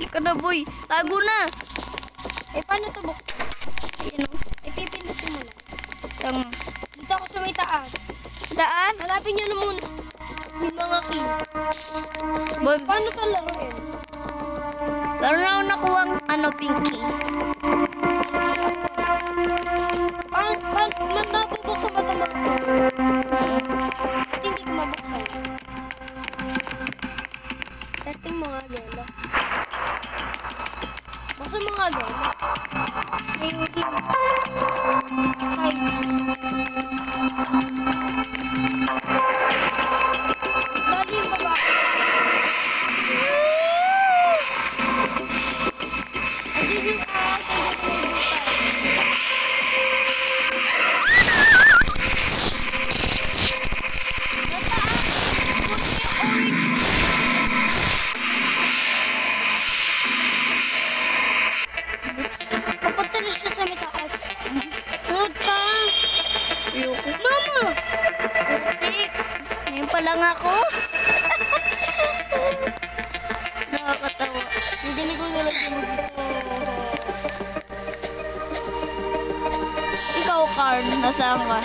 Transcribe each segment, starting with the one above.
ka na, boy. Tago na. Eh, paano ito buksan? Ayun o. Eh, pipindutin mo lang. Tama. Dito ako sa may taas. Daan? Hanapin nyo na muna yung mga key. Boy, Paano ito laruin? meron na ako nakuhang pinky. Nabubuksan ba ito mga ito? At hindi ko mabuksan. Testing mo nga, Gela. Buksan mo nga, Gela. Side. Dali yung baba. Andun yung taas. Papunta na siya sa may taas. Load ka. Ayoko. Mama! Putik. Ngayon pa lang ako. Nakakatawa. Hindi ko na lang mag-isa. Ikaw, Carl, nasaan ka?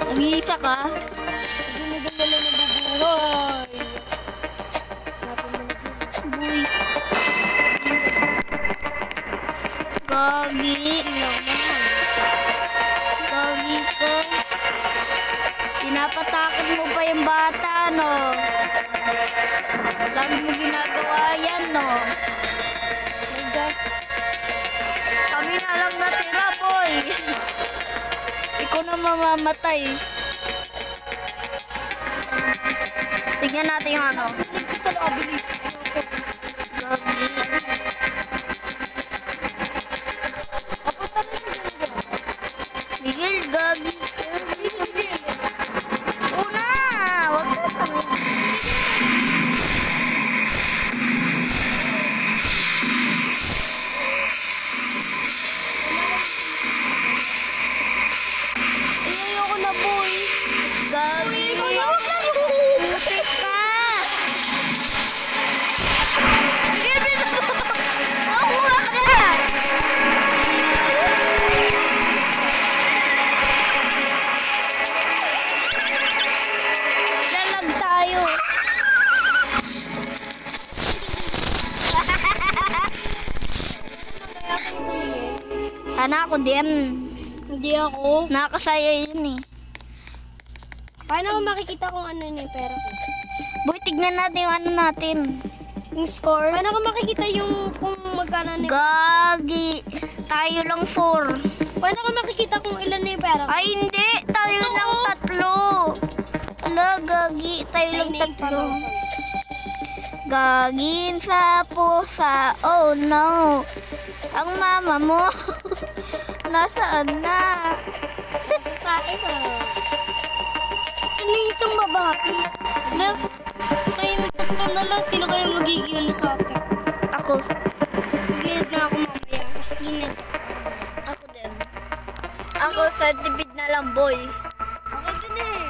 Nag-iisa ka? Hindi na lang nabubuhay. Boy. Gagi. Gagi ka. Pinapatakan mo pa yung bata, no? Lagi mo ginagawa yan, no? Kami na lang natira, boy. Ikaw na mamamatay. Tignan natin yung ano. Dito sa loob, bilis. Gagi. Papunta na siya dyan. Miguel, gagi ka. Una! Huwag ka kami. Ayoko na, boy. Gagi. Putik ka. Miguel, bilis mo. Makuha ka. Lalag tayo. Sana ako din. Hindi ako. Nakakasaya yun eh. Paano ko makikita kung ano na yung pera ko? Boy, tignan natin yung ano natin. Yung score? Paano ko makikita yung kung magkano na yung... Gagi. Tayo lang 4. Paano ko makikita kung ilan na yung pera ko? Ay, hindi. Tayo Ito, lang oh. 3. Ala, gagi. Tayo lang 3. Gagin sa pusa. Oh, no. Ang mama mo. Nasaan na? Nasa tayo na. Sino yung isang babae? Na, kayo tatlo na lang. Sino kayo magiging ano sa akin? Ako. Sinid na ako mamaya. Sinid. Ako din. Ako sa tipid na lang, boy. Ako din eh.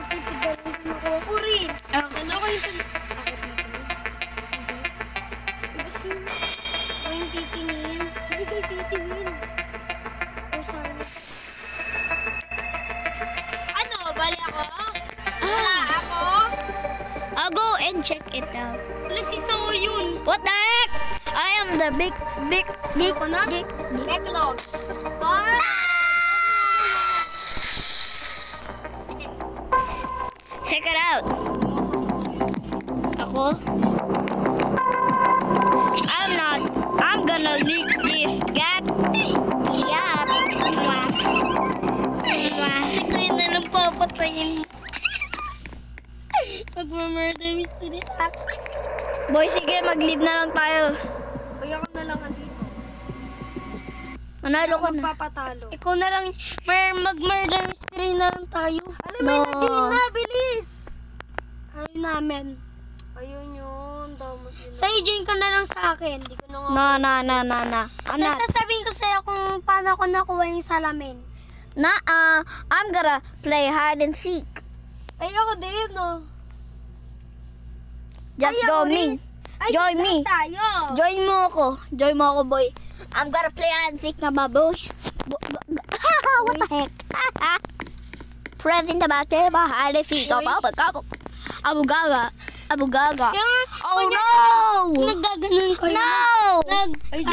Titigalan din ako. Ako rin. Ano ko yung Ako yung titingin. Sabi ko yung titingin. O sana. Ano? Bali ako? Ako? I'll go and check it out. Wala si Sao yun. What the heck? I am the big geek. Ako na? Backlog. Check it out. Ako? I'm gonna leak this gat. Gat. Ikaw na lang papatayin. Magmamurder mystery. Boy, sige, mag-leave na lang tayo. Uy, ako na lang dito. Manalo ka na. Magpapatalo. Ikaw na lang, mag-murder mystery na lang tayo. Alam mo, No. na-join na, bilis. Ayaw namin. Ayun yun. Sa'yo, join ka na lang sa akin. Hindi ko na nga. Na. Tapos sasabihin ko sa'yo kung paano ako nakuha yung salamin. I'm gonna play hide and seek. Ay, ako din, no. Just Ayaw go rin. me. Join me. Tayo. Join mo ako. Join mo ako, boy. I'm gonna play Anzik na baboy. What the heck? Present the basketball. Hide and seek. Abu Gaga. Abu Gaga. Oh no! Nagdaganon ko yun. No!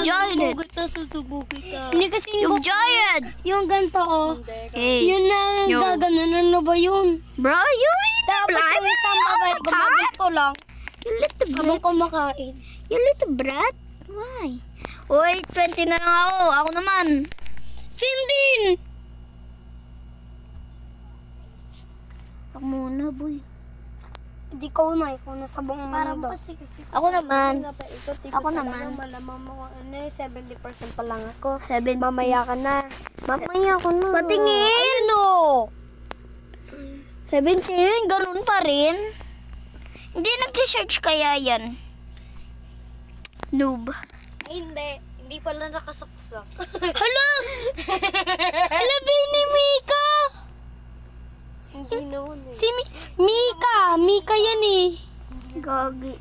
Join it. Hindi kasi You joined. yung ganito, oh. Hey. Yun na nagdaganon. Ano ba yun? Bro, you ain't Tapos blind. yung isang babae, gumagit ko lang. You little Habang brat. kumakain. You little brat. Why? Wait, 20 na lang ako. Ako naman. Sindin! Ako muna, boy. Hindi ko na, ikaw na sa buong mundo. kasi Ako naman. Ako naman. Malamang mo ano 70% pa lang ako. 7. Mamaya ka na. Mamaya ako na. Patingin, no. 17, ganun pa rin. Hindi nag-search kaya yan. Noob. Ay, hindi. Hindi pala nakasaksak. Hala! Hala, ni Mika! Hindi naman eh. Si Mika! Mika yan eh. Gagi.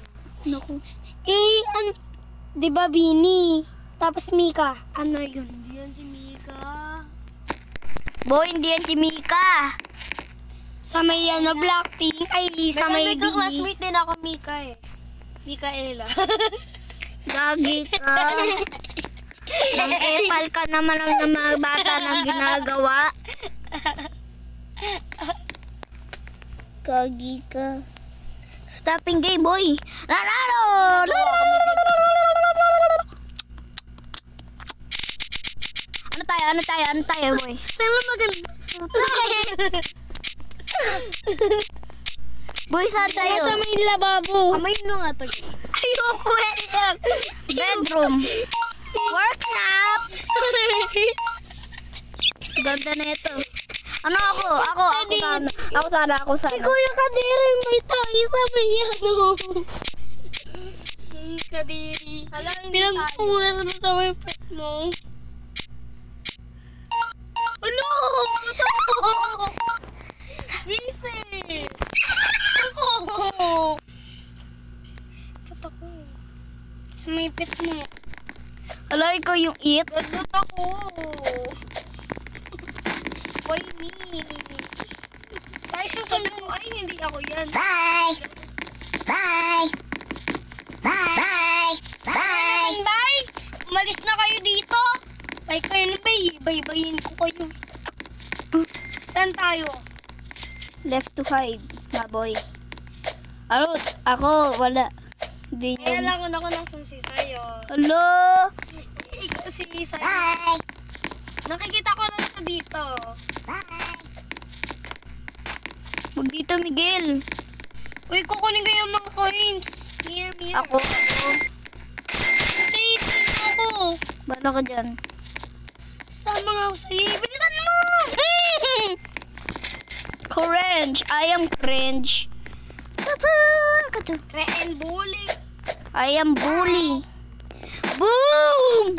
Naku. Ano? Di ba Bini? Tapos Mika. Ano yun? Hindi yan si Mika. Boy, hindi yan si Mika. Sa may ano, Blackpink. Ay, sa may Bini. classmate din ako Mika eh. Mikaela. Gagi ka. Ang epal ka naman ng mga bata na ginagawa. Gagi ka. Stopping game, boy. Nanalo! Ano tayo, boy? Saan maganda? Boy, saan tayo? Sa may lababo. Amayin mo nga to. Ayoko yan. Bedroom. Workshop. Ganda na ito. Ano ako? Ako sana. Si Kuya Kadiri may tayo sa may ano. Kadiri. Hala, hindi tayo. Pinagpunan mo sa may pet mo. Ano? Gisi! Ako! Patako. Sa may pet mo. Hala, ikaw yung eat. Gadot ako. Why me? Ay, susunod mo. Ay, hindi ako yan. Bye! Bye! Bye! Bye! Bye! Umalis na kayo dito. Bye kayo na bye-bayin ko kayo. Saan tayo? Left to hide, baboy. Ako, wala. Hindi Kaya yun. lang ako nasan si Sayo. Hello? Ikaw si Sayo. Bye! Nakikita ko lang ito dito. Huwag dito, Miguel. Uy, kukunin ko yung mga coins. Here. Ako. Kasi sino ako? Bala ka dyan. Sama nga ako sa'yo. Bilisan mo! Cringe. I am cringe. And bully. I am bully. Boom!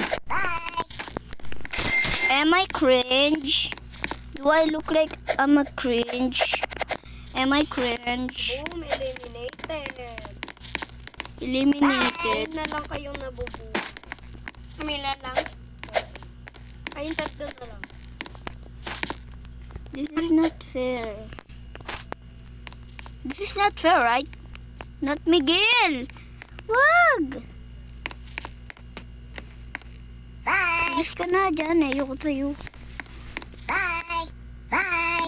Am I cringe? Do I look like I'm a cringe? Am I cringe? Boom, eliminated. Eliminated. Ayun na lang kayong nabubuo. Kamila lang. Ayun, tatlo na lang. This is not fair. This is not fair, right? Not Miguel. Wag. Alis ka na dyan. Ayoko sa'yo.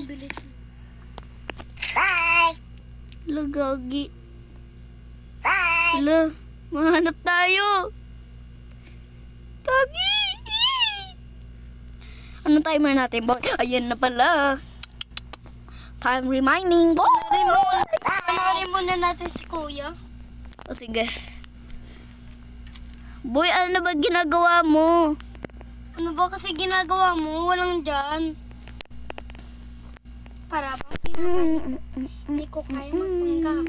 Bilis. Lagagi. Hala, mahanap tayo. Gagi. Ano timer natin, boy? Ayan na pala. Time reminding, boy. Panoorin muna natin si Kuya. O sige. Boy, ano ba ginagawa mo? Ano ba kasi ginagawa mo? Walang dyan. Para bang hindi ko kaya magpanggap.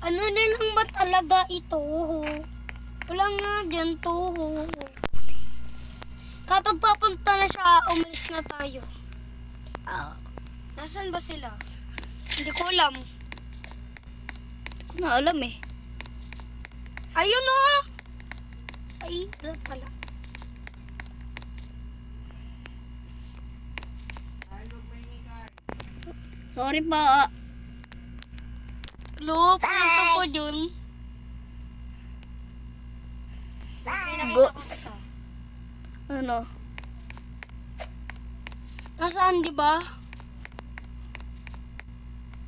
Ano na lang ba talaga ito? Wala nga dyan to. Kapag papunta na siya, umalis na tayo. Nasaan ba sila? Hindi ko alam. Hindi ko na alam eh. Ayun o! Ay, wala pala. Sorry po. Lo, punta po dun. Go. Ano? Nasaan, di ba?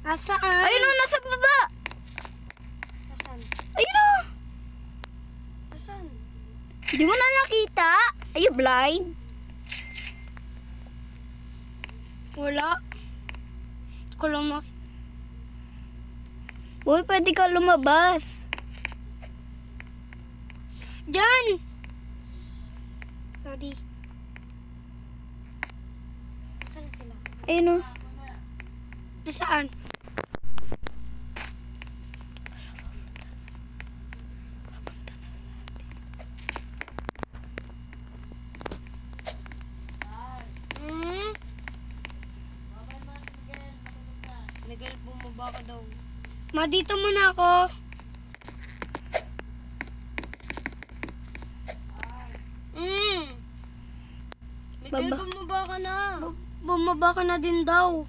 Nasaan? Ayun o, nasa baba. Nasaan? Ayun o. Nasaan? Di mo na nakita? Are you blind? Wala. Ko lang nakita. Uy, pwede ka lumabas. Diyan! Sorry. Nasaan na sila? Ayun o. Nasaan? Hmm? Miguel, bumaba ka daw. Ma, dito muna ako. Miguel, Baba. bumaba ka na. Bumaba ka na din daw.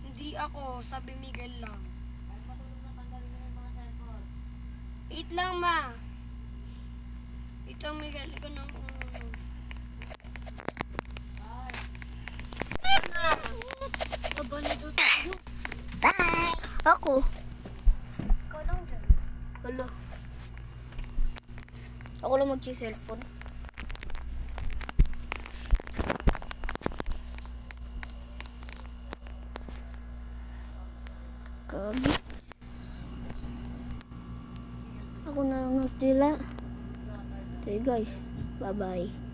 Hindi ako, sabi Miguel lang. Wait lang, ma. Wait lang, Miguel. Ikaw na. Baba na daw tayo. Ako. Ikaw lang dyan. Wala. Ako lang mag-cellphone. Gabi. Ako na lang natila. Okay guys. Bye-bye.